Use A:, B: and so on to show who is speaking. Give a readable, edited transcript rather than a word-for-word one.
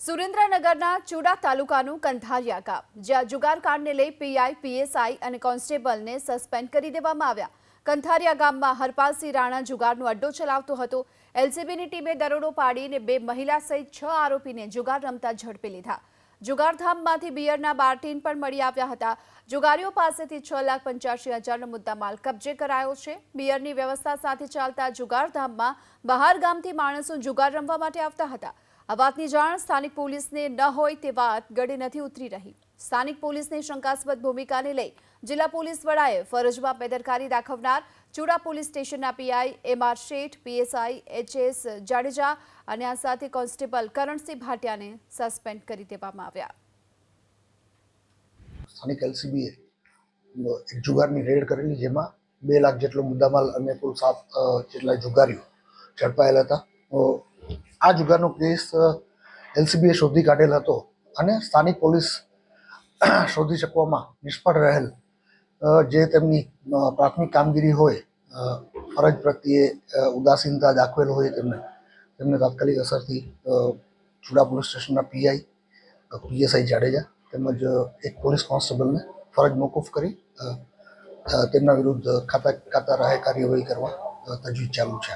A: સુરેન્દ્રનગરના ચુડા તાલુકાનું કંથારિયા ગામ, જ્યાં જુગારકાંડને લઈ પીઆઈ, પીએસઆઈ અને કોન્સ્ટેબલને સસ્પેન્ડ કરી દેવામાં આવ્યા. કંથારિયા ગામમાં હરપાલસિંહ રાણા જુગારનો અડ્ડો ચલાવતો હતો. એલસીબીની ટીમે દરોડો પાડીને 2 મહિલા સહિત 6 આરોપીને જુગાર રમતા ઝડપી લીધા. જુગારધામમાંથી બિયરના બારટીન પણ મળી આવ્યા હતા. જુગારીઓ પાસેથી 6,85,000નો મુદ્દામાલ કબજે કરાયો છે. બિયરની વ્યવસ્થા સાથે ચાલતા જુગારધામમાં બહાર ગામથી માણસો જુગાર રમવા માટે આવતા હતા. આ વાતની જાણ સ્થાનિક પોલીસને ન હોય તે વાત ગળે નથી ઉતરી રહી. સ્થાનિક પોલીસની શંકાસ્પદ ભૂમિકાને લઈ જિલ્લા પોલીસ વડાએ ફરજમાં બેદરકારી દાખવનાર ચુડા પોલીસ સ્ટેશનના પીઆઈ એમઆર શેઠ, પીએસઆઈ એચએસ જાડેજા અને આ સાથે કોન્સ્ટેબલ કરણસિંહ ભાટિયાને સસ્પેન્ડ કરી દેવામાં આવ્યા.
B: સ્થાનિક એલસીબીએ એક જુગારની રેડ કરેલી, જેમાં 2 લાખ જેટલો મુદ્દામાલ અને કુલ 7 જેટલા જુગારીઓ ઝડપાયેલા હતા. આ જુગારનો કેસ એલસીબીએ શોધી કાઢેલ હતો અને સ્થાનિક પોલીસ શોધી શકવામાં નિષ્ફળ રહેલ, જે તેમની પ્રાથમિક કામગીરી હોય, ફરજ પ્રત્યે ઉદાસીનતા દાખવેલ હોય, તેમને તાત્કાલિક અસરથી ચુડા પોલીસ સ્ટેશનના પીઆઈ, પીએસઆઈ જાડેજા તેમજ એક પોલીસ કોન્સ્ટેબલને ફરજ મોકૂફ કરી તેમના વિરુદ્ધ ખાતા રાહે કાર્યવાહી કરવા તજવીજ ચાલુ છે.